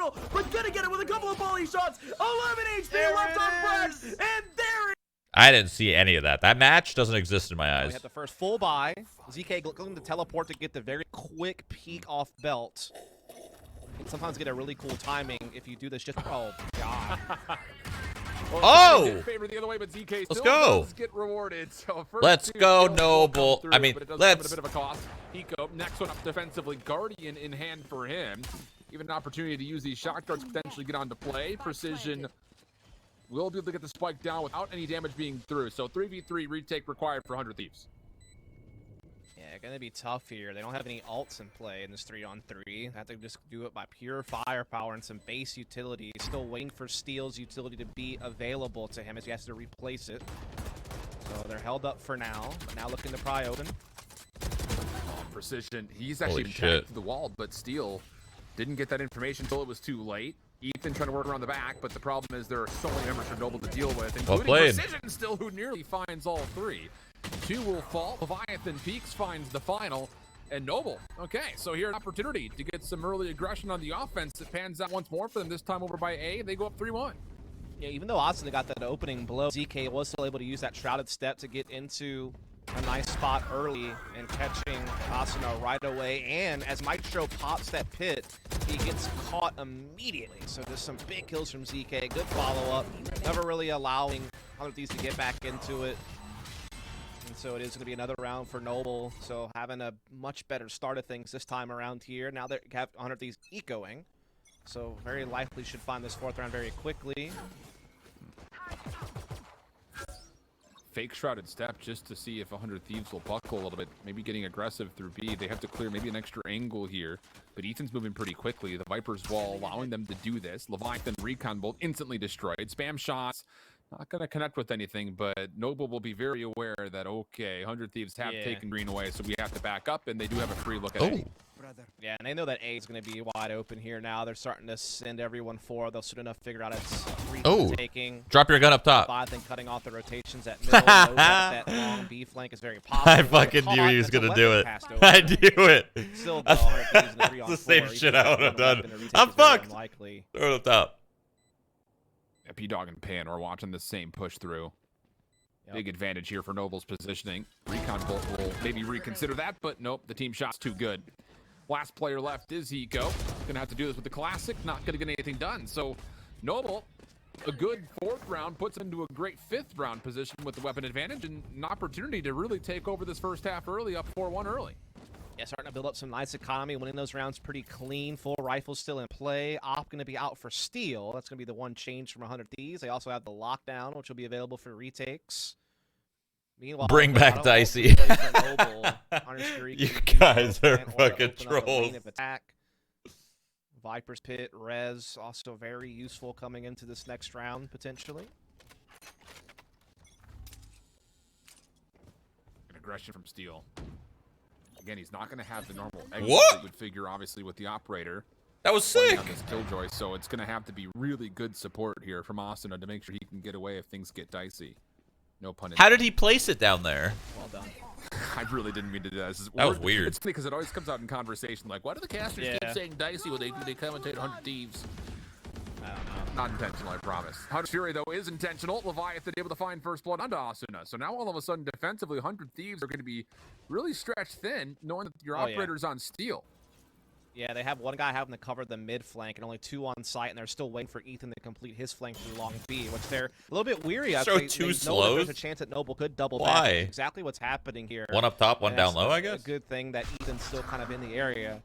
skadoodle, but gonna get it with a couple of volley shots. 11 HP left on Brax, and there it I didn't see any of that. That match doesn't exist in my eyes. We had the first full buy. ZK looking to teleport to get the very quick peek off belt. You can sometimes get a really cool timing if you do this just. Oh, God. Oh! Favor the other way, but ZK Let's still go. does get rewarded. So first Let's two go, kills will come Noble. through, I mean, but it does let's. come at a bit of a cost. Eco, next one up defensively. Guardian in hand for him. Even an opportunity to use these shock darts, potentially get onto play. Precision will be able to get the spike down without any damage being through. So 3v3 retake required for 100 Thieves. Yeah, gonna be tough here. They don't have any ults in play in this 3-on-3. They have to just do it by pure firepower and some base utility. Still waiting for Steel's utility to be available to him as he has to replace it. So they're held up for now, but now looking to pry open. Precision, he's actually tagged to the wall, but Steel didn't get that information until it was too late. Ethan trying to work around the back, but the problem is there are so many members for Noble to deal with, including Precision still, who nearly finds all three. Two will fall. Leviathan Peaks finds the final, and Noble. Okay, so here an opportunity to get some early aggression on the offense. It pans out once more for them, this time over by A. They go up 3-1. Yeah, even though Asuna got that opening blow, ZK was still able to use that shrouded step to get into a nice spot early and catching Asuna right away. And as Maestro pops that pit, he gets caught immediately. So there's some big kills from ZK. Good follow-up. Never really allowing 100 Thieves to get back into it. And so it is going to be another round for Noble. So having a much better start of things this time around here. Now they have 100 Thieves ecoing. So very likely should find this fourth round very quickly. Fake shrouded step just to see if 100 Thieves will buckle a little bit. Maybe getting aggressive through B. They have to clear maybe an extra angle here. But Ethan's moving pretty quickly. The Viper's wall allowing them to do this. Leviathan recon bolt instantly destroyed. Spam shots. Not going to connect with anything, but Noble will be very aware that, okay, 100 Thieves have taken green away, so we have to back up, and they do have a free look at A. Yeah, and they know that A is going to be wide open here now. They're starting to send everyone forward. They'll soon enough figure out it's taking. Drop your gun up top. I think cutting off the rotations at middle. That long B flank is very possible. I fucking knew he was going to do it. I knew it. Still, That's the same shit I would have done. I'm fucked. Throw it up top. P-Dog and Pan are watching the same push through. Big advantage here for Noble's positioning. Recon Bolt will maybe reconsider that, but nope, the team shot's too good. Last player left is Eco. Gonna have to do this with the Classic, not gonna get anything done. So Noble, a good fourth round, puts him into a great fifth round position with the weapon advantage and an opportunity to really take over this first half early, up 4-1 early. Yeah, starting to build up some nice economy, winning those rounds pretty clean. Full rifle still in play. Op going to be out for Steel. That's going to be the one change from 100 Thieves. They also have the lockdown, which will be available for retakes. Meanwhile, bring back Dicey. You guys are fucking trolls. Viper's Pit, Res, also very useful coming into this next round, potentially. An aggression from Steel. Again, he's not going to have the normal exit that would figure, obviously, with the operator. That was sick. On this Killjoy, so it's going to have to be really good support here from Asuna to make sure he can get away if things get dicey. No pun intended. How did he place it down there? Well done. I really didn't mean to do that. That was weird. It's funny because it always comes out in conversation. Like, why do the casters keep saying dicey when they commentate 100 Thieves? I don't know. Not intentional, I promise. 100 Fury, though, is intentional. Leviathan able to find first blood onto Asuna. So now all of a sudden, defensively, 100 Thieves are going to be really stretched thin, knowing that your operator's on Steel. Yeah, they have one guy having to cover the mid flank and only two on site, and they're still waiting for Ethan to complete his flank through long B, which they're a little bit weary of. So they too know slow. There's a chance that Noble could double back. Why? That's exactly what's happening here. One up top, one And down low, I guess. A good thing that Ethan's still kind of in the area,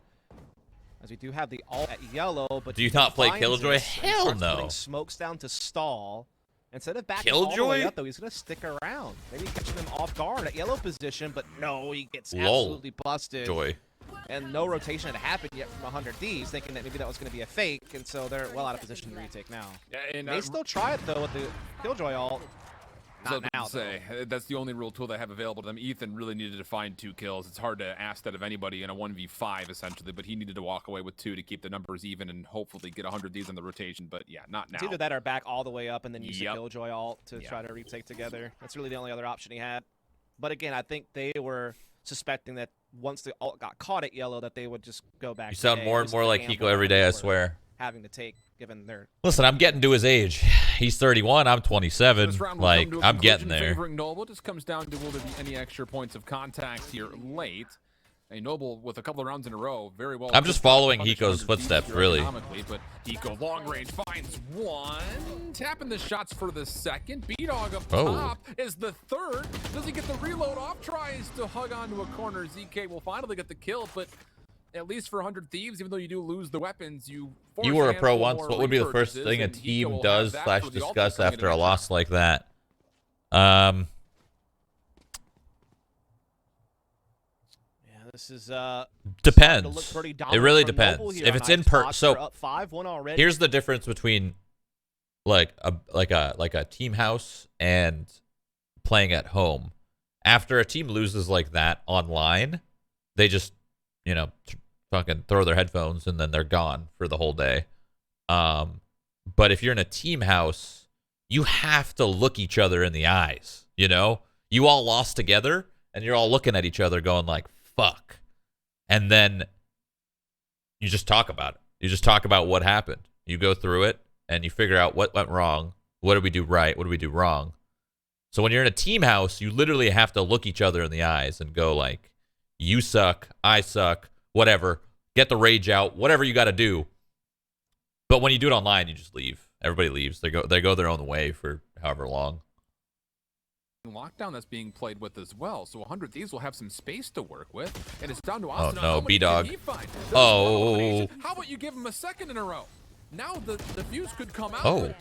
as we do have the ult at yellow. But do you not play Killjoy? Hell no. Smokes down to stall. Instead of backing Killjoy? all the way up, though, he's going to stick around. Maybe catching him off guard at yellow position, but no, he gets absolutely busted. Joy. And no rotation had happened yet from 100 Thieves, thinking that maybe that was going to be a fake, and so they're well out of position to retake now. Yeah, and they still try it, though, with the Killjoy ult. Not now, that's the only real tool they have available to them. Ethan really needed to find 2 kills. It's hard to ask that of anybody in a 1v5, essentially, but he needed to walk away with 2 to keep the numbers even and hopefully get 100 Thieves on the rotation, but yeah, not now. It's either that or back all the way up and then use the Killjoy ult to try to retake together. That's really the only other option he had. But again, I think they were suspecting that once the ult got caught at yellow, that they would just go back. You sound more and more like Hiko every day, I swear. having to take, given their. Listen, I'm getting to his age. He's 31. I'm 27. This round will Like, come to a I'm getting conclusion there. favoring Noble. Just comes down to will there be any extra points of contact here late. A Noble with a couple of rounds in a row, very well. I'm just following Hiko's footsteps, really. But Hiko long range finds one, tapping the shots for the second. B-Dog up top is the third. Does he get the reload off? Tries to hug onto a corner. ZK will finally get the kill, but at least for 100 Thieves, even though you do lose the weapons, you were a pro once. What would be the first thing a team does / discuss after a loss like that? This is depends. It really depends. If it's in so up 5-1 already. Here's the difference between like a team house and playing at home. After a team loses like that online, they just, you know, fucking throw their headphones and then they're gone for the whole day. But if you're in a team house, you have to look each other in the eyes, you know? You all lost together and you're all looking at each other going like, fuck. And then you just talk about it. You just talk about what happened. You go through it and you figure out what went wrong. What did we do right? What did we do wrong? So when you're in a team house, you literally have to look each other in the eyes and go like, you suck, I suck, whatever. Get the rage out, whatever you got to do. But when you do it online, you just leave. Everybody leaves. They go their own way for however long. Lockdown that's being played with as well, so 100 Thieves will have some space to work with, and it's down to asuna. Oh no, B-Dog. Oh, how about you give him a second in a row? Now the fuse could come out. Oh,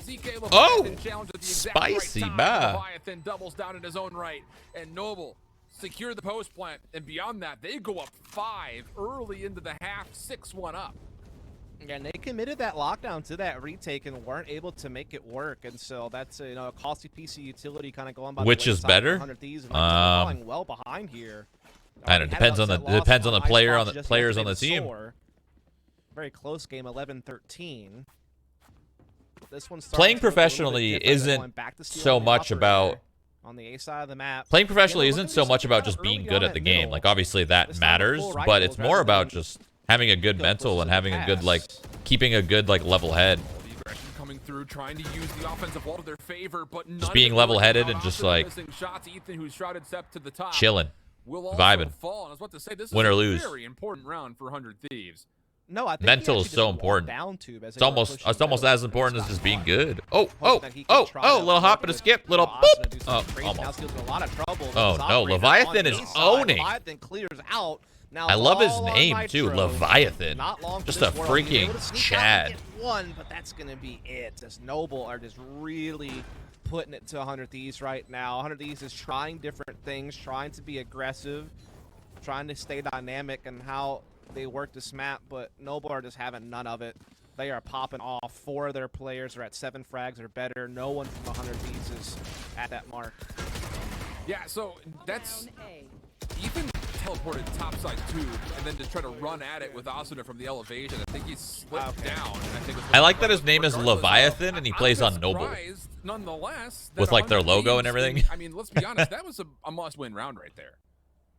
spicy, Leviathan doubles down in his own right, and Noble secure the post plant, and beyond that, they go up 5 early into the half, 6-1 up. And they committed that lockdown to that retake and weren't able to make it work, and so that's a costly piece of utility kind of going by. Which is better? Falling well behind here. And it depends on the players on the team. Very close game, 11-13. This one's playing professionally isn't so much about. On the A side of the map, playing professionally isn't so much about just being good at the game. Like obviously that matters, but it's more about just having a good mental and having a good keeping a good level head. Coming through, trying to use the offensive wall to their favor, but just being level-headed and just like Ethan, who's shrouded step to the top, chilling, vibing. Fall. I was about to say, this win or is lose. A very important round for 100 Thieves. No, I think mental is so important. It's almost as important as just being good. Oh, little hop and a skip, little boop. Oh, almost. Oh no, Leviathan is owning. Leviathan clears out. Now I love his name too, Leviathan. Just a freaking Chad. One, but that's gonna be it. As Noble are just really putting it to 100 Thieves right now. 100 Thieves is trying different things, trying to be aggressive, trying to stay dynamic in how they work this map, but Noble are just having none of it. They are popping off. 4 of their players are at 7 frags or better. No one from 100 Thieves is at that mark. Yeah, so that's even teleported topside 2 and then just try to run at it with Asuna from the elevation. I think he's slipped down. I like that his name is Leviathan and he plays on Noble. Nonetheless, with like their logo and everything. I mean, let's be honest, that was a must-win round right there.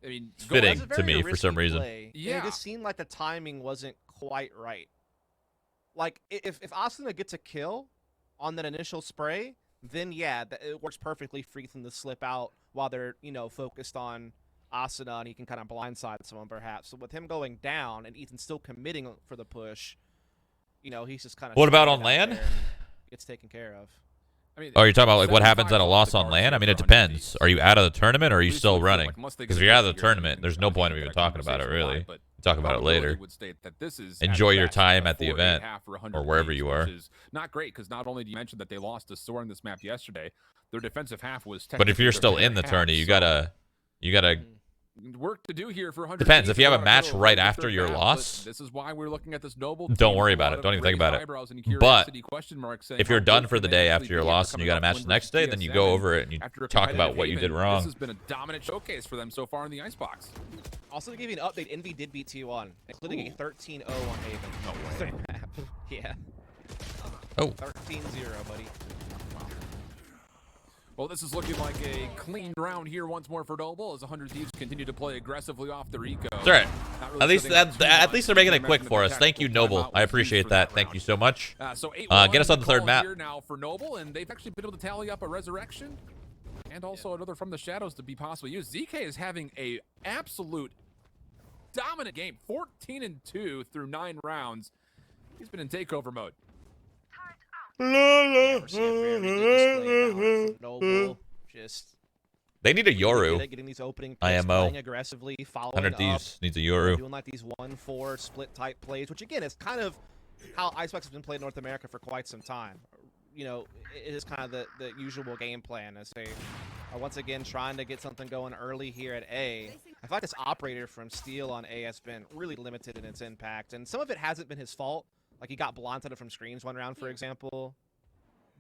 I mean, it's fitting to me for some reason. Yeah, it just seemed like the timing wasn't quite right. Like if Asuna gets a kill on that initial spray, then yeah, it works perfectly for Ethan to slip out while they're focused on Asuna, and he can kind of blindside someone perhaps. So with him going down and Ethan still committing for the push, he's just kind of. What about on land? Gets taken care of. I mean, you're talking about like what happens at a loss on land? I mean, it depends. Are you out of the tournament or are you still running? Because if you're out of the tournament, there's no point of even talking about it, really. We'll talk about it later. Enjoy your time at the event or wherever you are. Not great because not only do you mention that they lost to Soar in this map yesterday, their defensive half was. But if you're still in the tourney, you gotta work to do here for 100. Depends. If you have a match right after your loss, this is why we're looking at this Noble. Don't worry about it. Don't even think about it. But if you're done for the day after your loss and you got a match the next day, then you go over it and you talk about what you did wrong. This has been a dominant showcase for them so far in the Icebox. Also, to give you an update, Envy did beat T1, including a 13-0 on Haven. No way. Yeah. Oh. 13-0, buddy. Well, this is looking like a clean round here once more for Noble as 100 Thieves continue to play aggressively off their eco. It's all right. Not really At least setting up too at much. least they're making it Imagine quick the for us. Thank you, tactical Noble. timeout I was used appreciate for that. that Thank you round. so much. So 8 Get us on the third call map. here now for Noble, and they've actually been able to tally up a resurrection and also another from the shadows to be possibly used. ZK is having a absolute dominant game, 14-2 through 9 rounds. He's been in takeover mode. Yeah, we're seeing a very good display now from Noble. Just They need a Yoru. getting these opening picks, IMO. playing aggressively, following 100 up, Thieves needs a Yoru. doing like these 1-4 split type plays, which again is kind of how Icebox has been played in North America for quite some time. You know, it is kind of the usual game plan as they are once again trying to get something going early here at A. I feel like this operator from Steel on A has been really limited in its impact, and some of it hasn't been his fault. Like he got blindsided from screens one round, for example.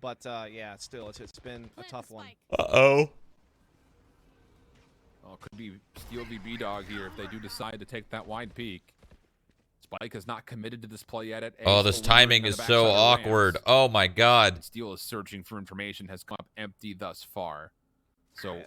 But yeah, still, it's been a tough one. Uh-oh. Oh, could be Steel v B-Dog here if they do decide to take that wide peek. Spike has not committed to this play yet at A. Oh, this still lingering timing on is the so backside of awkward. ramps. Oh my god. Steel is searching for information, has come up empty thus far. So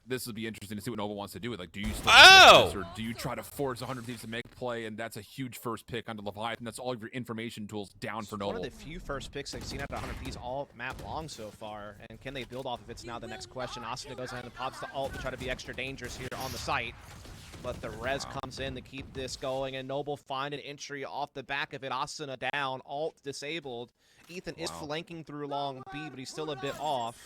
this will be interesting to see what Nova wants to do. Like, do you still commit this, or do you try to force 100 Thieves to make play? And that's a huge first pick onto Leviathan. That's all of your information tools down for Noble. One of the few first picks I've seen after 100 Thieves all map long so far. And can they build off of it's now the next question. Asuna goes ahead and pops the ult to try to be extra dangerous here on the site. But the res comes in to keep this going, and Noble find an entry off the back of it. Asuna down, ult disabled. Ethan is flanking through long B, but he's still a bit off.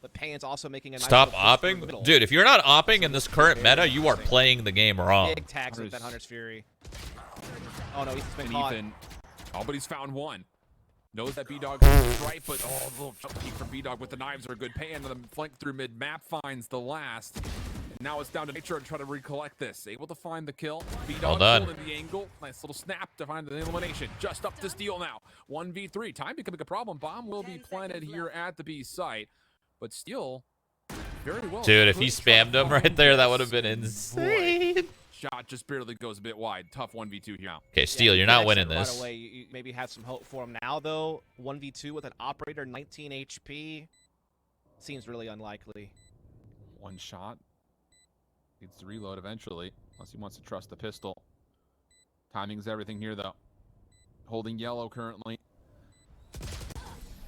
But Payan's also making a nice Stop little push through the opping? middle. Dude, if you're not opping in this current meta, you are playing the game wrong. Big tags with that Hunter's Fury. Oh no, Ethan's been And caught. Ethan, oh, but he's found one. Knows that B-Dog is right, but oh, a little jump peek from B-Dog with the knives are a good. Payan with them flank through mid-map finds the last. And now it's down to Nitro to try to recollect this. Able to find the kill. Well B-Dog done. pulled in the angle. Nice little snap to find the elimination. Just up to steal now. 1v3. Time becoming a problem. Bomb will be planted here at the B site. But Steel, very well. Dude, if he could try to spammed him find right there, that this. would have been insane. Shot just barely goes a bit wide. Tough 1v2 here. Okay, Steel, you you're can not winning exit right this. away. You maybe have some hope for him now, though. 1v2 with an operator, 19 HP. Seems really unlikely. One shot. Needs to reload eventually, unless he wants to trust the pistol. Timing's everything here, though. Holding yellow currently.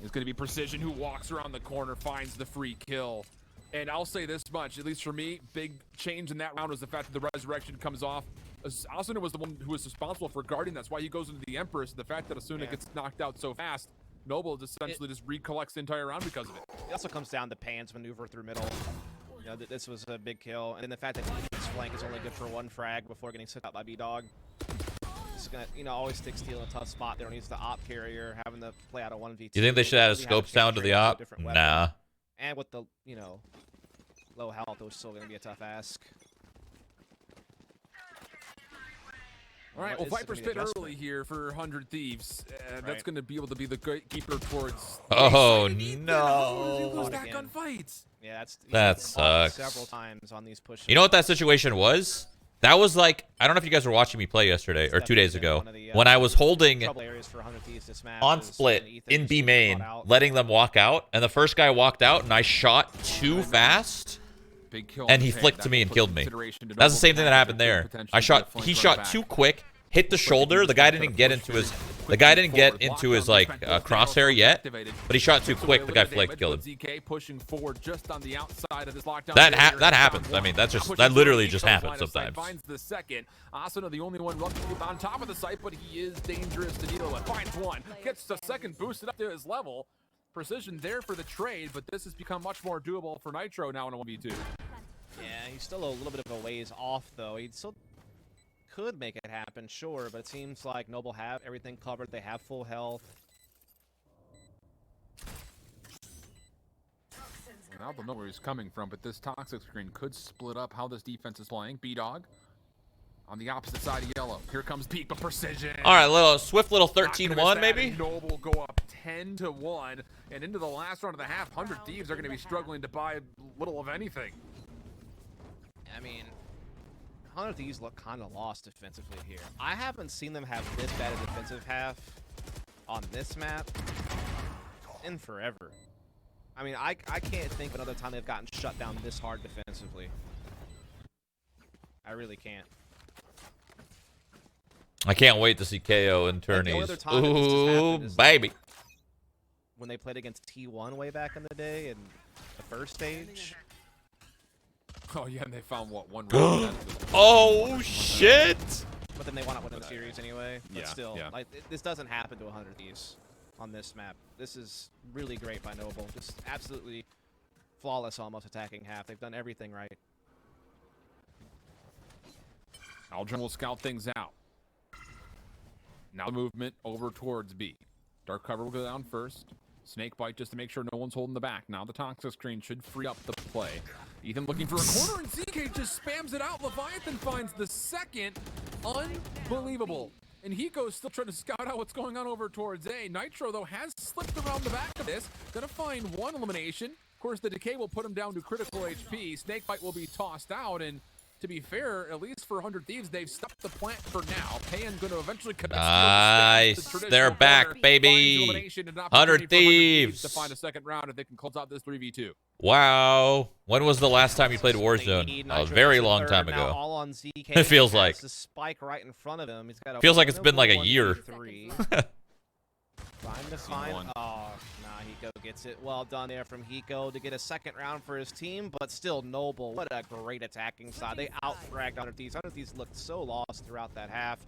It's going to be Precision who walks around the corner, finds the free kill. And I'll say this much, at least for me, big change in that round was the fact that the resurrection comes off. Asuna was the one who was responsible for guarding. That's why he goes into the Empress. The fact that Asuna gets knocked out so fast, Noble just essentially just recollects the entire round because of it. It also comes down to Pan's maneuver through middle. You know, this was a big kill. And the fact that Ethan's flank is only good for one frag before getting set out by B-Dog. It's gonna, you know, always stick Steel in a tough spot. There needs the op carrier having to play out a 1v2. You think they should add a Really have scope sound to the change op? a different weapon. Nah. And with the, you know, low health, it was still going to be a tough ask. All right, well, Viper's pit early here for 100 Thieves. That's going to be able to be the gatekeeper towards... Oh, Ethan, no. he lose that gunfight. Yeah, That he's been caught sucks. several times on these pushes. You know what that situation was? That was like, I don't know if you guys were watching me play yesterday or 2 days ago, when I was holding Trouble areas for 100 Thieves this map on is split when Ethan in is B caught main, out. letting them walk out, and the first guy walked out, and I shot too fast, Big kill and on he Payan. flicked That to me will and put killed me. consideration to That's the same Noble's thing that back happened and there. potentially I shot, be a he flank shot runner too back. quick, hit the shoulder. The guy didn't get into his, crosshair yet, but he shot too quick. The guy flicked, killed him. ZK pushing forward just on the outside of this lockdown. That barrier. happens. Found I mean, one. that's just Pushes that literally through, just he goes happens line of sight, sometimes. Finds the second. Asuna, the only one running on top of the site, but he is dangerous to deal with. Finds one, gets the second, boosted up to his level. Precision there for the trade, but this has become much more doable for Nitro now in a 1v2. Yeah, he's still a little bit of a ways off, though. He still could make it happen, sure, but it seems like Noble have everything covered. They have full health. I don't know where he's coming from, but this toxic screen could split up how this defense is playing. B-Dog on the opposite side of yellow. Here comes Peak, but Precision. All right, little swift little Not gonna miss 13-1 that, maybe. and Noble go up 10-1, and into the last round of the half, 100 Thieves are going to be struggling to buy little of anything. I mean, 100 Thieves look kind of lost defensively here. I haven't seen them have this bad a defensive half on this map in forever. I mean, I can't think of another time they've gotten shut down this hard defensively. I really can't. I can't wait to see KO and I think the only tourneys. other time that this has Ooh, happened is baby. when they played against T1 way back in the day in the first stage. Oh yeah, and they found what one round. Oh shit! But then they wound up winning the series anyway. But Yeah, still, yeah. like this doesn't happen to 100 Thieves on this map. This is really great by Noble. Just absolutely flawless, almost attacking half. They've done everything right. Aldrin will scout things out. Now the movement over towards B. Dark cover will go down first. Snake bite just to make sure no one's holding the back. Now the toxic screen should free up the play. Ethan looking for a corner, and ZK just spams it out. Leviathan finds the second. Unbelievable. And Hiko's still trying to scout out what's going on over towards A. Nitro, though, has slipped around the back of this. Gonna find one elimination. Of course, the decay will put him down to critical HP. Snakebite will be tossed out, and to be fair, at least for 100 Thieves, they've stopped the plant for now. Payan going to eventually connect. Nice. They're back, baby. 100 Thieves. To find a second round if they can close out this 3v2. Wow. When was the last time you played Warzone? A very long time Now ago. all on ZK. It feels He has like. the spike right in front of him. He's got a Feels like it's been like a year. 1v3. Trying to find. Oh, nah, Hiko gets it. Well done there from Hiko to get a second round for his team, but still Noble. What a great attacking side. They out-fragged 100 Thieves. 100 Thieves looked so lost throughout that half.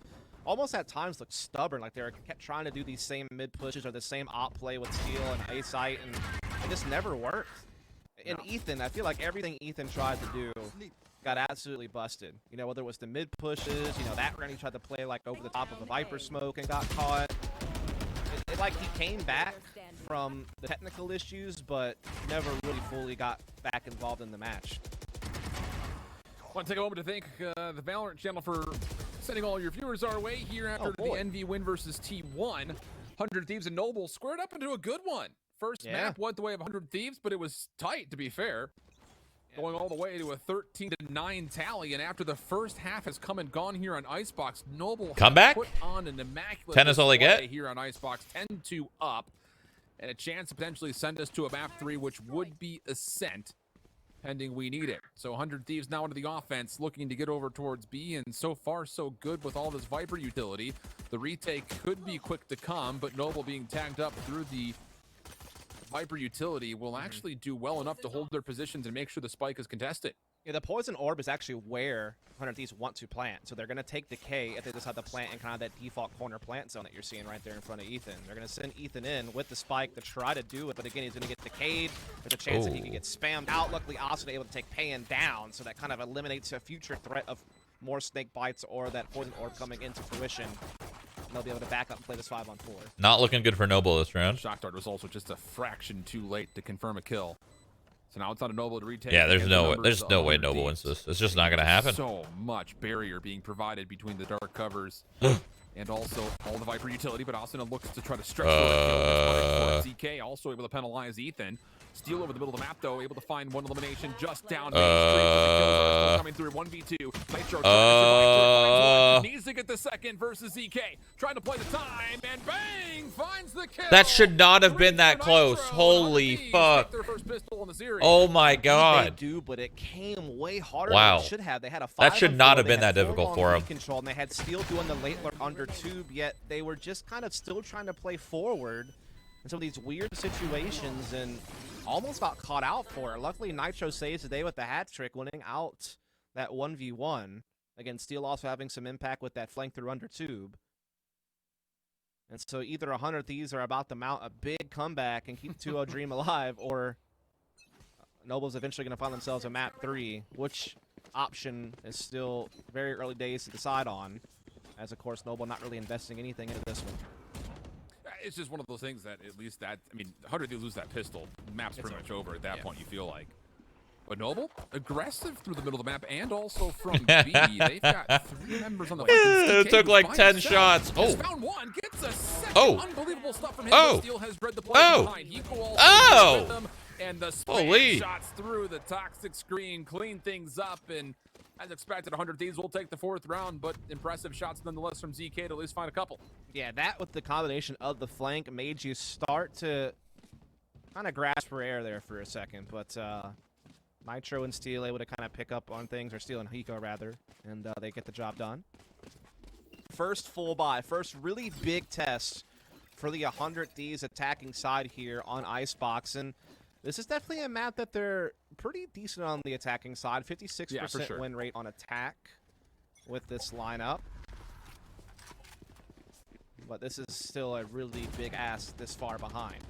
Almost at times looked stubborn, like they were kept trying to do these same mid pushes or the same op play with Steel and A-Site, and it just never worked. And Ethan, I feel like everything Ethan tried to do got absolutely busted. You know, whether it was the mid pushes, you know, that round he tried to play like over the top of a Viper smoke and got caught. It like he came back from the technical issues, but never really fully got back involved in the match. Want to take a moment to thank the Valorant channel for sending all your viewers our way here after the NV win versus T1. 100 Thieves and Noble squared up into a good one. First map went the way of 100 Thieves, but it was tight, to be fair. Going all the way to a 13-9 tally, and after the first half has come and gone here on Icebox, Noble Comeback? put on an immaculate 10 is all they get here on Icebox, 10-2 up, and a chance to potentially send us to a map 3, which would be Ascent, pending we need it. So 100 Thieves now into the offense, looking to get over towards B, and so far so good with all this Viper utility. The retake could be quick to come, but Noble being tagged up through the Viper utility will actually do well enough to hold their positions and make sure the spike is contested. Yeah, the poison orb is actually where 100 Thieves want to plant. So they're going to take decay if they decide to plant in kind of that default corner plant zone that you're seeing right there in front of Ethan. They're going to send Ethan in with the spike to try to do it, but again, he's going to get decayed. There's a chance that he could get spammed out. Luckily, Asuna able to take Payan down, so that kind of eliminates a future threat of more snake bites or that poison orb coming into fruition. They'll be able to back up and play this 5-on-4. Not looking good for Noble this round. Shock Dart was also just a fraction too late to confirm a kill. So now it's on a Noble to retake. Yeah, there's no way Noble wins this. It's just not gonna happen. So much barrier being provided between the dark covers and also all the Viper utility, but Asuna looks to try to stretch for a kill. ZK also able to penalize Ethan. Steal over the middle of the map, though, able to find one elimination just down Main Street. Coming through 1v2. Nitro trying to needs to get the second versus ZK. Trying to play the time, and bang! Finds the kill. That should not have been that close. Holy fuck. Their first pistol in the series. Oh my god. They do, but it came way harder Wow. than it should have. They had a 5-on-4. That should not have They been had that difficult full for on them. Control, and they had Steel doing the late lurk under tube, yet they were just kind of still trying to play forward in some of these weird situations and almost got caught out for it. Luckily, Nitro saves the day with the hat trick, winning out that 1v1. Again, Steel also having some impact with that flank through under tube. And so either 100 Thieves are about to mount a big comeback and keep 2-0 Dream alive, or Noble's eventually going to find themselves a map 3, which option is still very early days to decide on, as of course Noble not really investing anything into this one. It's just one of those things that at least that, I mean, 100 Thieves lose that pistol, map's pretty much over at that point, you feel like. But Noble, aggressive through the middle of the map and also from B. They've got 3 members on the It took like 10 shots. Oh. Found one, gets a second. Oh. Unbelievable stuff from him. Oh. Steel has read the play behind. He Oh. them, and the Holy. shots through the toxic screen, clean things up, and as expected, 100 Thieves will take the 4th round, but impressive shots nonetheless from ZK to at least find a couple. Yeah, that with the combination of the flank made you start to kind of grasp for air there for a second, but Nitro and Steel able to kind of pick up on things, or Steel and Hiko rather, and they get the job done. First full buy, first really big test for the 100 Thieves attacking side here on Icebox. And this is definitely a map that they're pretty decent on the attacking side. 56% win rate on attack with this lineup. But this is still a really big ask this far behind.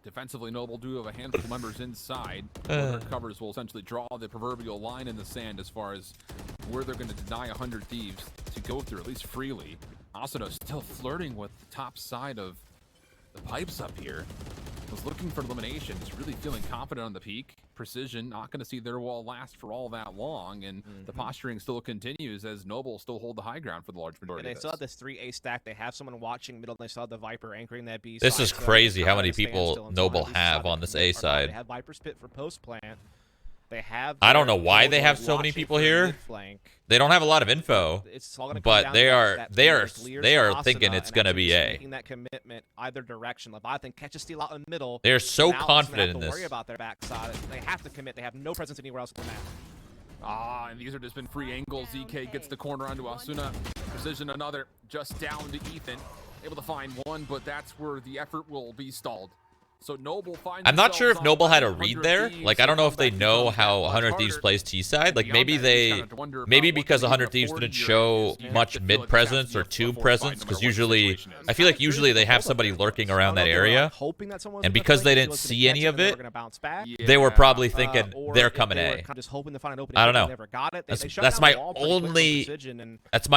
Defensively, Noble do have a handful of members inside. Their covers will essentially draw the proverbial line in the sand as far as where they're going to deny 100 Thieves to go through, at least freely. Asuna still flirting with the top side of the pipes up here. Was looking for elimination, is really feeling confident on the peak. Precision, not going to see their wall last for all that long, and the posturing still continues as Noble still hold the high ground for the large majority. And they still have this 3A stack. They have someone watching middle, and they still have the Viper anchoring that B. This is crazy how many people Noble have on this A side. They have Viper's Pit for post plant. They have. I don't know why they have so many people here. They don't have a lot of info, but they are thinking it's gonna be A. Making that commitment either direction. Leviathan catches steal out in the middle. They are so now confident in to this. Worry about their backside. They have to commit. They have no presence anywhere else on the map. And these are just been free angles. ZK gets the corner onto Asuna. Precision another, just down to Ethan. Able to find one, but that's where the effort will be stalled. So Noble finds I'm not sure if Noble had a read there. Like, I don't know if they know how 100 Thieves plays T-side. Like, maybe because 100 Thieves didn't show much mid presence or tube presence, because usually, I feel like usually they have somebody lurking around that area. And because they didn't see any of it, they were probably thinking they're coming A. I don't know. That's my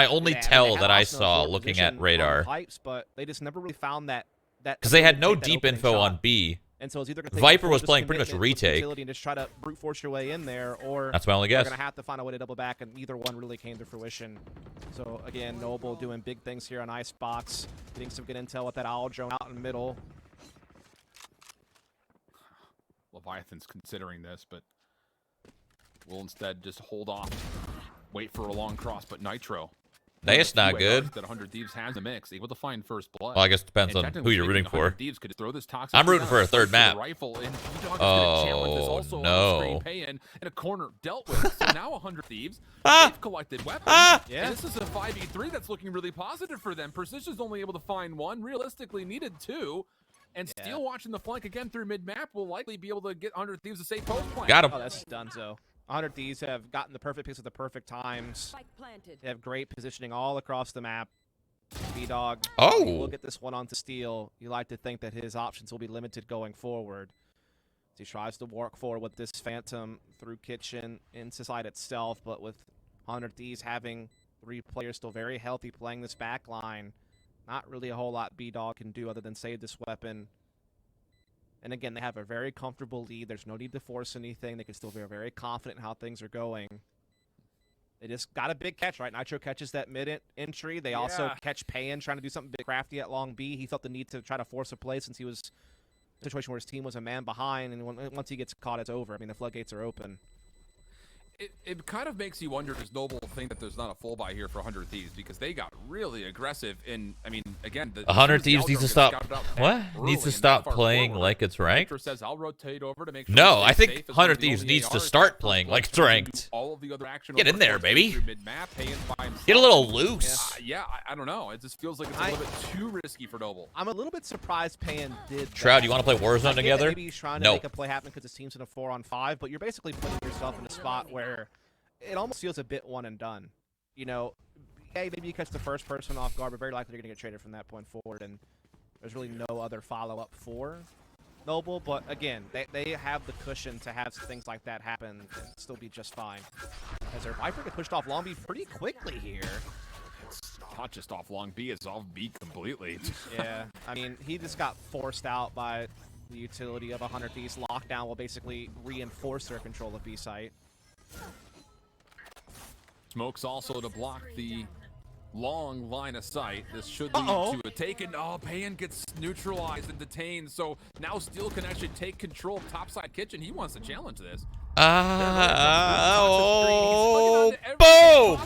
only tell that I saw looking at radar. But they just never really found that. Because they had no deep info on B. And so it's either Viper was playing pretty much retake. And just try to brute force your way in there, or that's my only guess. They're gonna have to find a way to double back, and neither one really came to fruition. So again, Noble doing big things here on Icebox, getting some good intel with that owl drone out in the middle. Leviathan's considering this, but will instead just hold off, wait for a long cross. But Nitro. That's not good. That 100 Thieves has a mix, able to find first blood. Well, I guess it depends on who you're rooting for. Thieves could throw this toxic I'm rooting for a third map. Oh, no. In a corner dealt with. So now 100 Thieves, they've collected weapons. Yeah. And this is a 5v3 that's looking really positive for them. Precision's only able to find one, realistically needed two. And Steel watching the flank again through mid-map will likely be able to get 100 Thieves a safe post point. Got him. Oh, that's done so. 100 Thieves have gotten the perfect picks at the perfect times. They have great positioning all across the map. B-Dog. Oh. Look at this one onto Steel. You like to think that his options will be limited going forward. He tries to work forward with this Phantom through Kitchen into side itself, but with 100 Thieves having 3 players still very healthy playing this back line, not really a whole lot B-Dog can do other than save this weapon. And again, they have a very comfortable lead. There's no need to force anything. They can still be very confident in how things are going. They just got a big catch, right? Nitro catches that mid-entry. They also catch Payan trying to do something big crafty at long B. He felt the need to try to force a play since he was in a situation where his team was a man behind. And once he gets caught, it's over. I mean, the floodgates are open. It kind of makes you wonder, does Noble think that there's not a full buy here for 100 Thieves, because they got really aggressive. And I mean, again, 100 Thieves needs to stop. What? Needs to stop playing like it's ranked? Says, I'll rotate over to make sure no, I think 100 Thieves needs to start playing like it's ranked. All of the other action. Get in there, baby. Get a little loose. Yeah, I don't know. It just feels like it's a little bit too risky for Noble. I'm a little bit surprised Payan did that. Shroud, you want to play Warzone together? Maybe he's trying to make a play happen because his team's in a 4-on-5, but you're basically putting yourself in a spot where it almost feels a bit one and done. You know, hey, maybe you catch the first person off guard, but very likely you're going to get traded from that point forward, and there's really no other follow-up for Noble. But again, they have the cushion to have things like that happen and still be just fine. As their Viper get pushed off long B pretty quickly here. It's not just off long B, it's off B completely. Yeah, I mean, he just got forced out by the utility of 100 Thieves. Lockdown will basically reinforce their control of B site. Smokes also to block the long line of sight. This should lead to a taken. Oh, Payan gets neutralized and detained. So now Steel can actually take control of topside kitchen. He wants to challenge this. Oh, boom!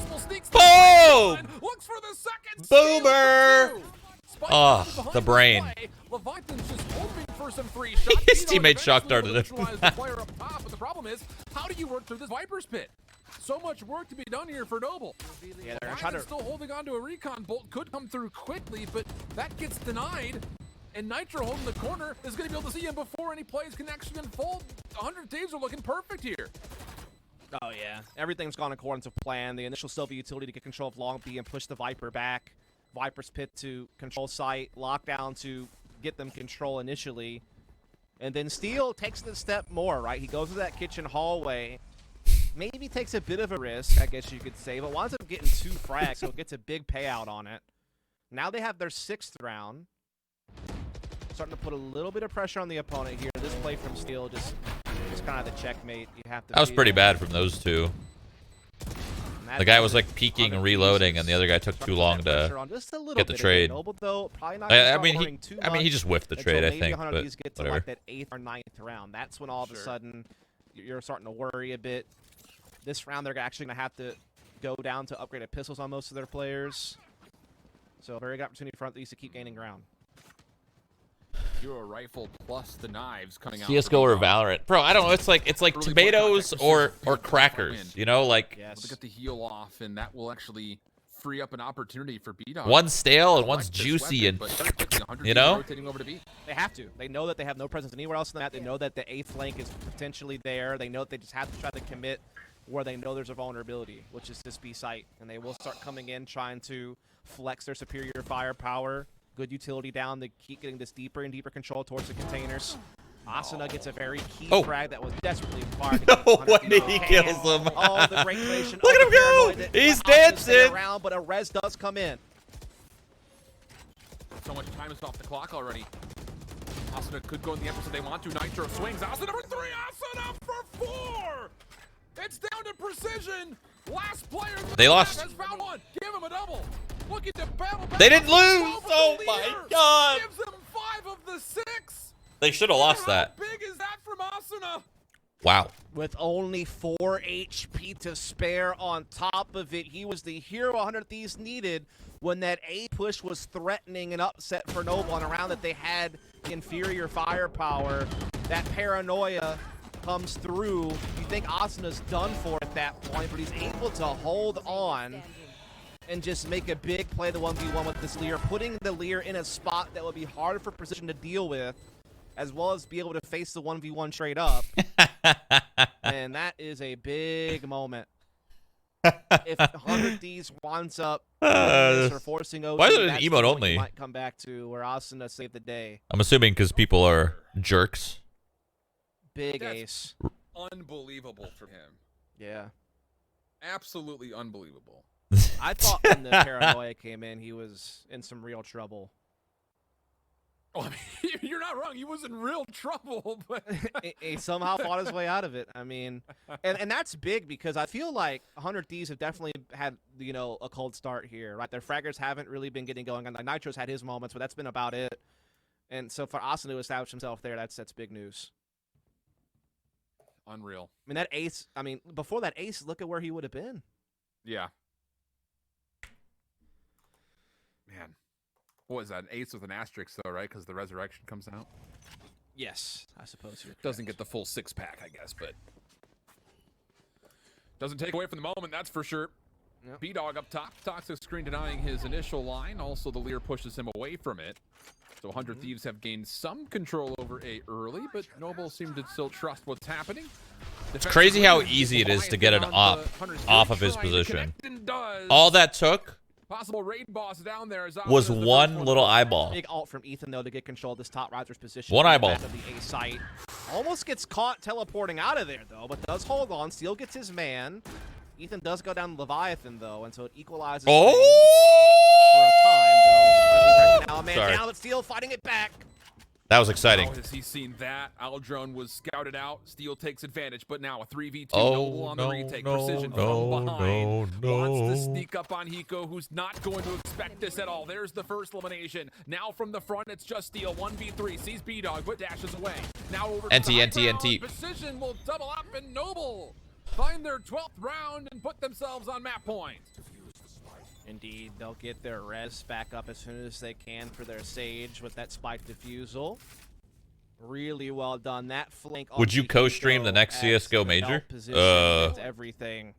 Boom! Looks for the second. Boomer! Oh, the brain. Leviathan's just hoping for some free shots. His teammate shock darted him. The player up top, but the problem is, how do you work through this Viper's pit? So much work to be done here for Noble. Yeah, they're trying to still holding on to a recon bolt. Could come through quickly, but that gets denied. And Nitro holding the corner is going to be able to see him before any plays can actually unfold. 100 Thieves are looking perfect here. Oh, yeah. Everything's gone according to plan. The initial Sylvie utility to get control of Long B and push the Viper back. Viper's pit to control site. Lockdown to get them control initially. And then Steel takes the step more, right? He goes to that kitchen hallway. Maybe takes a bit of a risk, I guess you could say, but winds up getting 2 frags, so it gets a big payout on it. Now they have their 6th round. Starting to put a little bit of pressure on the opponent here. This play from Steel just kind of the checkmate. You have to. That was pretty bad from those two. The guy was like peeking and reloading, and the other guy took too long to get the trade. Noble, though, I mean, he just whiffed the trade, I think. But get to whatever. like that 8th or 9th round. That's when all of a sudden you're starting to worry a bit. This round they're actually going to have to go down to upgraded pistols on most of their players. So very good opportunity for these to keep gaining ground. You're a rifle plus the knives coming out. CS:GO or Valorant, bro. I don't know. It's like Really tomatoes or contact crackers. You know, like Yes. Look at the heal off, and that will actually free up an opportunity for B-Dog. one's stale and one's juicy, and you know. Rotating over to B. They have to. They know that they have no presence anywhere else in that. They know that the 8th flank is potentially there. They know that they just have to try to commit where they know there's a vulnerability, which is this B site. And they will start coming in trying to flex their superior firepower. Good utility down to keep getting this deeper and deeper control towards the containers. Asuna gets a very key frag that was desperately required. No way he kills him. Oh, the great creation. Look at him go! He's dancing. Around, but a res does come in. So much time is off the clock already. Asuna could go in the episode they want to. Nitro swings. Asuna for 3. Asuna for 4. It's down to precision. Last player. They lost. Has found one. Give him a double. Looking to battle back. They didn't lose. Oh my God. Gives him 5 of the 6. They should have lost that. How big is that from Asuna? Wow. With only 4 HP to spare on top of it, he was the hero 100 Thieves needed when that A push was threatening an upset for Noble on a round that they had inferior firepower. That paranoia comes through. You think Asuna's done for at that point, but he's able to hold on and just make a big play the 1v1 with this Lear, putting the Lear in a spot that would be hard for Precision to deal with, as well as be able to face the 1v1 straight up. And that is a big moment. If 100 Thieves winds up or forcing OT, why is it an that's emote the point only? you might come back to where Asuna saved the day. I'm assuming because people are jerks. Big That's ace. Unbelievable for him. Yeah. Absolutely unbelievable. I thought when the paranoia came in, he was in some real trouble. Oh, I mean, you're not wrong. He was in real trouble, but He somehow fought his way out of it. I mean, and that's big because I feel like 100 Thieves have definitely had, you know, a cold start here, right? Their fraggers haven't really been getting going. And like Nitro's had his moments, but that's been about it. And so for Asuna to establish himself there, that's big news. unreal. I mean, that ace, I mean, before that ace, look at where he would have been. Yeah. Man. What was that? An ace with an asterisk, though, right? Because the resurrection comes out. Yes, I suppose you're Doesn't get the full 6-pack, I guess, but doesn't take away from the moment, that's for sure. Yep. B-Dog up top. Toxic screen denying his initial line. Also, the Lear pushes him away from it. So 100 Thieves have gained some control over A early, but Noble seemed to still trust what's happening. It's crazy how easy it is to get an op off of his position. All that took possible raid boss down there was one little eyeball. Big ult from Ethan, though, to get control of this top riser's position. One eyeball. Of the A site. Almost gets caught teleporting out of there, though, but does hold on. Steel gets his man. Ethan does go down Leviathan, though, and so it equalizes Oh! for a time, though. Now a man Sorry. down, but Steel fighting it back. That was exciting. How has he seen that? Aldrone was scouted out. Steel takes advantage, but now a 3v2. Oh, Noble on the no, retake. no, Precision no, from behind. Wants to no. sneak up on Hiko, who's not going to expect this at all. There's the first elimination. Now from the front, it's just Steel. 1v3. Sees B-Dog, but dashes away. Now over to NT, the high NT, ground. NT. Precision will double up, and Noble find their 12th round and put themselves on map point. Indeed, they'll get their res back up as soon as they can for their Sage with that spike defusal. Really well done. That flank. Would you co-stream the next CS:GO major? It's everything.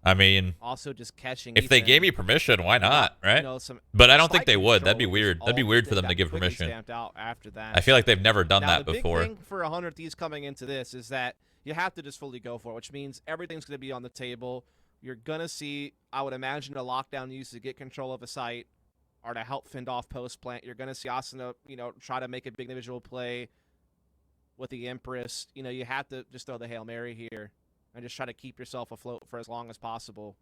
I mean, Also, just catching. if they even, gave me permission, why not, right? You know, some But I don't think they spike would. That'd be control weird. is That'd be all weird that for them got to give quickly permission. stamped out after that. I feel like they've never done Now, that the before. big thing for 100 Thieves coming into this is that you have to just fully go for it, which means everything's going to be on the table. You're going to see, I would imagine, a lockdown used to get control of a site or to help fend off post plant. You're going to see Asuna, you know, try to make a big individual play with the Empress. You know, you have to just throw the Hail Mary here and just try to keep yourself afloat for as long as possible.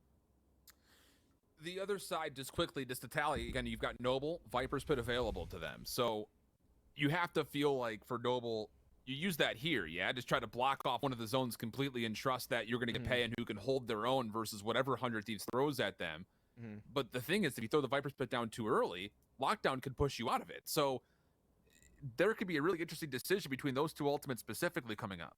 The other side, just quickly, just to tally, again, you've got Noble, Viper's Pit available to them. So you have to feel like for Noble, you use that here, yeah? Just try to block off one of the zones completely and trust that you're going to get pay and who can hold their own versus whatever 100 Thieves throws at them. But the thing is, if you throw the Viper's Pit down too early, lockdown could push you out of it. So there could be a really interesting decision between those two ultimates specifically coming up.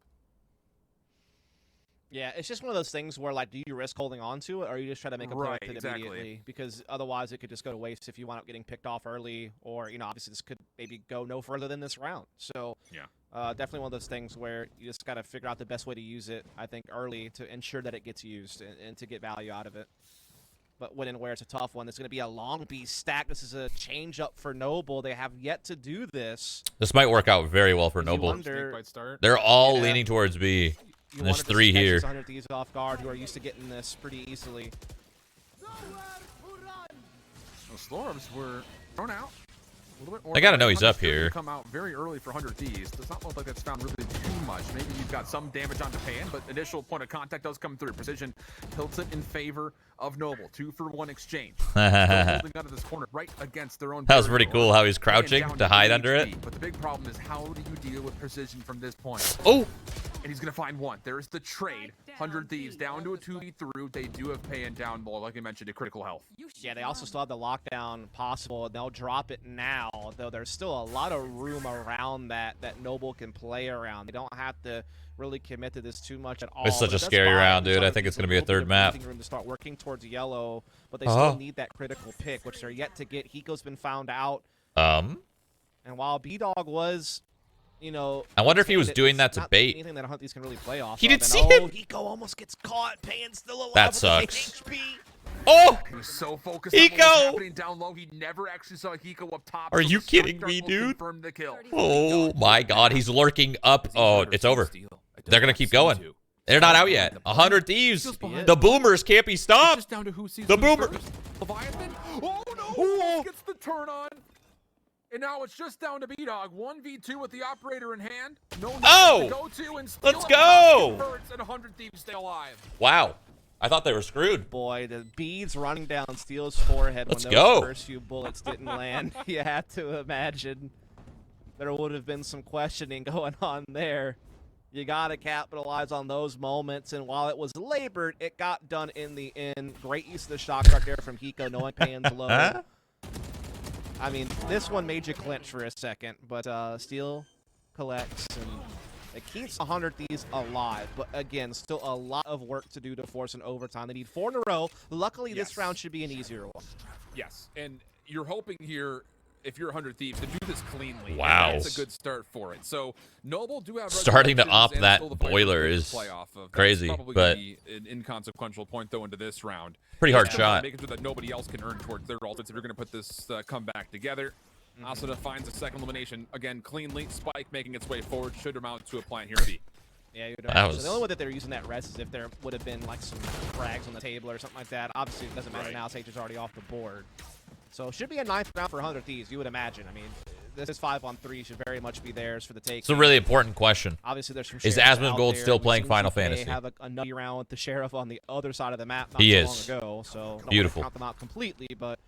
Yeah, it's just one of those things where, like, do you risk holding on to it, or you just try to make a play with it immediately? Because otherwise it could just go to waste if you wind up getting picked off early, or, you know, obviously this could maybe go no further than this round. So, definitely one of those things where you just got to figure out the best way to use it, I think, early to ensure that it gets used and to get value out of it. But when and where it's a tough one, it's going to be a long B stack. This is a change up for Noble. They have yet to do this. This might work out very well for Noble. They're all leaning towards B. And there's 3 here. 100 Thieves off guard who are used to getting this pretty easily. Storms were thrown out. A little bit more. I gotta know he's up here. Come out very early for 100 Thieves. Does not look like that's found really too much. Maybe you've got some damage onto Pan, but initial point of contact does come through. Precision tilts it in favor of Noble. 2-for-1 exchange. Still holding out of this corner right against their own. That was pretty cool how he's crouching to hide under it. But the big problem is, how do you deal with Precision from this point? Oh! And he's going to find one. There's the trade. 100 Thieves down to a 2v through. They do have Pan down low, like I mentioned, to critical health. Yeah, they also still have the lockdown possible, and they'll drop it now, though there's still a lot of room around that Noble can play around. They don't have to really commit to this too much at all. It's such a scary round, dude. I think it's going to be a third map. Room to start working towards yellow, but they still need that critical pick, which they're yet to get. Hiko's been found out. And while B-Dog was, you know, I wonder if he was doing that to bait. Anything that Hunties can really play off. He didn't see him. Hiko almost gets caught. Pan's still alive. That sucks. HP. Oh! He was so focused on what was happening down low, he never actually saw Hiko up top. Are you kidding me, dude? The kill. Oh my God, he's lurking up. Oh, it's over. They're gonna keep going. They're not out yet. 100 Thieves. The boomers can't be stopped. The boomers. Leviathan. Oh no! Gets the turn on. And now it's just down to B-Dog. 1v2 with the operator in hand. No to go to and steal. Let's go! Converts, and 100 Thieves stay alive. Wow. I thought they were screwed. Boy, the beads running down Steel's forehead Let's when go. those first few bullets didn't land. You had to imagine there would have been some questioning going on there. You got to capitalize on those moments, and while it was labored, it got done in the end. Great use of the shock right there from Hiko, knowing Pan's low. I mean, this one made you clinch for a second, but Steel collects, and it keeps 100 Thieves alive. But again, still a lot of work to do to force an overtime. They need 4 in a row. Luckily, this round should be an easier one. Yes, and you're hoping here, if you're 100 Thieves, to do this cleanly. Wow. That's a good start for it. So Noble do have starting to op and that still the boiler is crazy, probably but be an inconsequential point though into this round. Pretty hard shot. Making sure that nobody else can earn towards their ultimates if you're going to put this comeback together. Asuna finds a second elimination again cleanly. Spike making its way forward should amount to a plant here. B. Yeah, so the only way that they're using that rest is if there would have been like some frags on the table or something like that. Obviously, it doesn't matter now. Sage is already off the board. So it should be a 9th round for 100 Thieves, you would imagine. I mean, this is 5-on-3 should very much be theirs for the take. It's a really important question. Obviously, there's some Is Asmongold still playing Final Fantasy? They have a nutty round with the Sheriff on the other side of the map not so long ago, so don't beautiful. count them out completely, but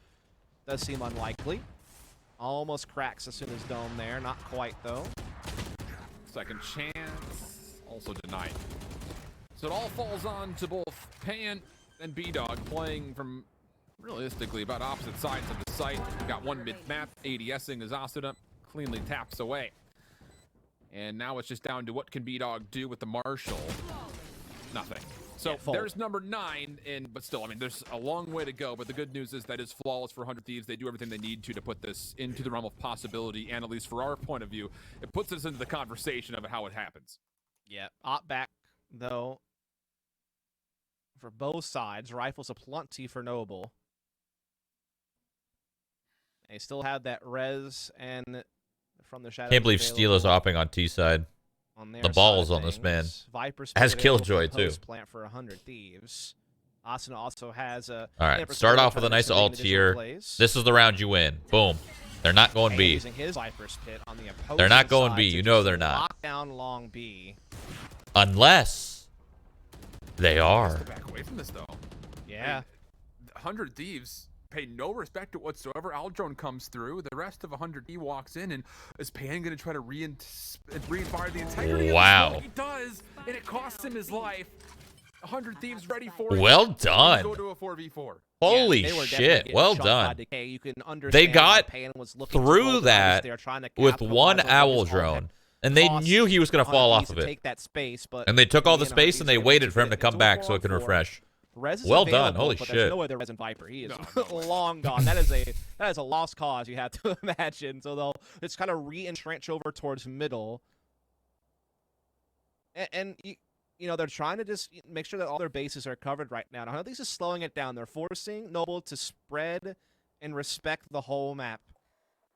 does seem unlikely. Almost cracks Asuna's dome there, not quite though. Second chance, also denied. So it all falls on to both Pan and B-Dog playing from realistically about opposite sides of the site. We've got one mid-map, ADSing as Asuna cleanly taps away. And now it's just down to what can B-Dog do with the Marshall. Nothing. So there's number 9, but still, I mean, there's a long way to go. But the good news is that is flawless for 100 Thieves. They do everything they need to put this into the realm of possibility. And at least for our point of view, it puts us into the conversation of how it happens. Yeah, op back, though, for both sides. Rifles aplenty for Noble. They still have that res and from the shadows. Can't believe Steel is opping on T side. On their The balls side of on this man. things. Viper Has Spirit available Killjoy, from too. Post Plant for 100 Thieves. Asuna also has a. All right, start off with a nice alt here. This is the round you win. Boom. They're not going B. Using his Viper's Pit on the opposing They're not going side B. to You know just they're not. Lock down long B. Unless they are. Back away from this though. Yeah. 100 Thieves pay no respect to whatsoever. Aldrone comes through. The rest of 100 D walks in, and is Pan going to try to re-inspire the integrity? Wow. Of the smoke? He does, and it costs him his life. 100 Thieves ready for it. Well done. Go to a 4v4. Holy they were shit. Well done. You can understand They got Pan was looking through that with one owl drone, drone, and they knew he was going to fall off of it. Take that space, but And they took all the space and they waited for him to come back so it can refresh. Res is Well done. available, Holy but shit. There's no other Res in Viper. He is long gone. That is a lost cause, you have to imagine. So they'll just kind of re-entrench over towards middle. And you know, they're trying to just make sure that all their bases are covered right now. I know this is slowing it down. They're forcing Noble to spread and respect the whole map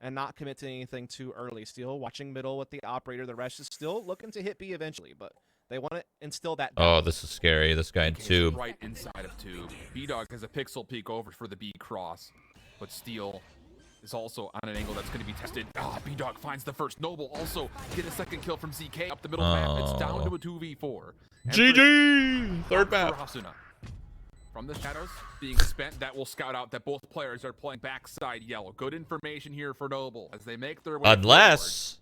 and not commit to anything too early. Still watching middle with the operator. The rest is still looking to hit B eventually, but they want to instill that. Oh, this is scary. This guy in tube. Right inside of tube. B-Dog has a pixel peek over for the B cross, but Steel is also on an angle that's going to be tested. B-Dog finds the first. Noble also get a second kill from ZK up the middle map. It's down to a 2v4. GG! Third map. Asuna. From the shadows being spent, that will scout out that both players are playing backside yellow. Good information here for Noble as they make their way Unless... forward.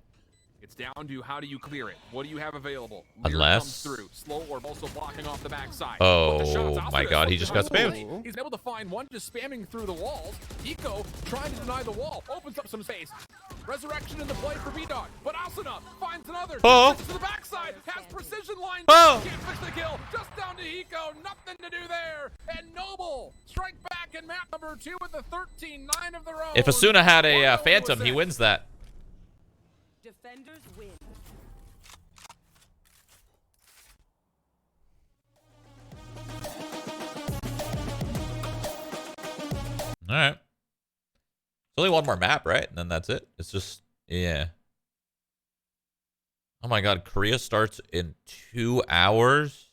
It's down to how do you clear it? What do you have available? Unless... Comes through. Slow orb also blocking off the backside. Oh, But the shots, my Asuna God, he is just got looking spammed. He's able to find one just spamming through the walls. Eco trying to deny the wall. Opens up some space. Resurrection in the play for B-Dog. But Asuna finds another. Oh. To the backside. Has precision line. Oh. Can't fix the kill. Just down to Eco. Nothing to do there. And Noble strike back in map number 2 with the 13-9 of their own. If Asuna had a Phantom, he wins that. Defenders win. All right. It's only one more map, right? And then that's it. It's just, yeah. Oh my God, Korea starts in 2 hours?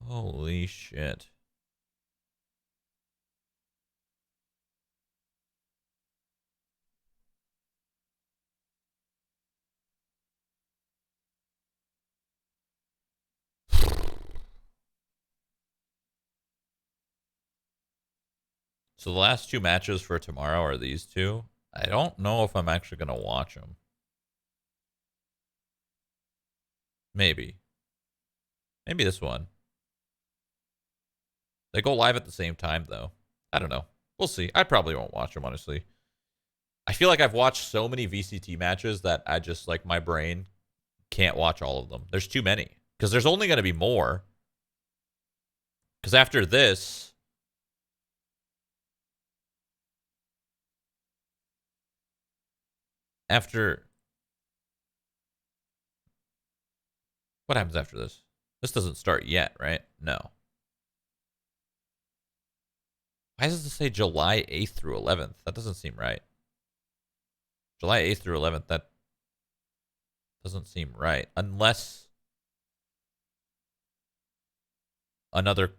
Holy shit. So the last 2 matches for tomorrow are these 2. I don't know if I'm actually going to watch them. Maybe. Maybe this one. They go live at the same time, though. I don't know. We'll see. I probably won't watch them, honestly. I feel like I've watched so many VCT matches that I just, like, my brain can't watch all of them. There's too many. Because there's only going to be more. Because after this... What happens after this? This doesn't start yet, right? No. Why does it say July 8th through 11th? That doesn't seem right. July 8th through 11th, that doesn't seem right. Unless another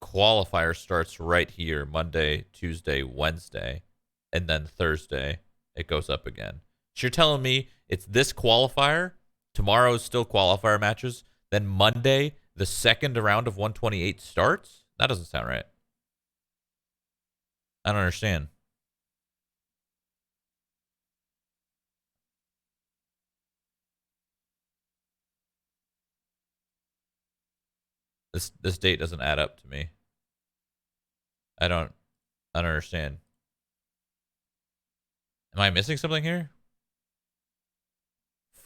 qualifier starts right here, Monday, Tuesday, Wednesday, and then Thursday, it goes up again. So you're telling me it's this qualifier, tomorrow's still qualifier matches, then Monday, the second round of 128 starts? That doesn't sound right. I don't understand. This date doesn't add up to me. I don't understand. Am I missing something here?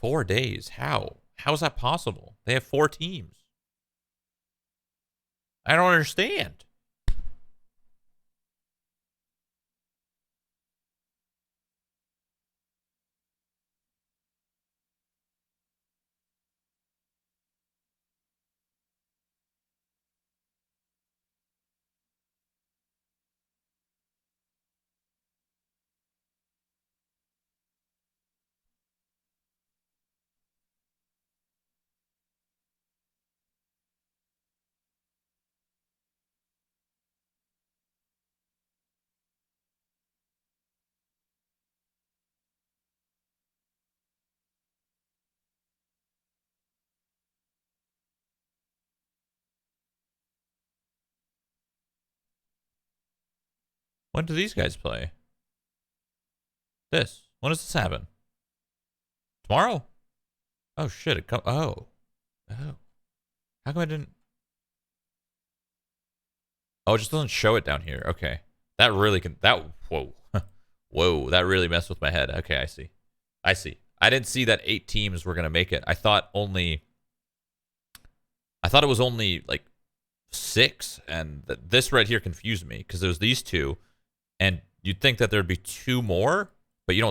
4 days. How? How is that possible? They have 4 teams. I don't understand. When do these guys play? This. When does this happen? Tomorrow? Oh shit! It oh. How come I didn't? Oh, it just doesn't show it down here. Okay, that really can. Whoa, whoa, that really messed with my head. Okay, I see. I didn't see that 8 teams were gonna make it. I thought it was only like 6, and this right here confused me because there's these 2, and you'd think that there'd be 2 more, but you don't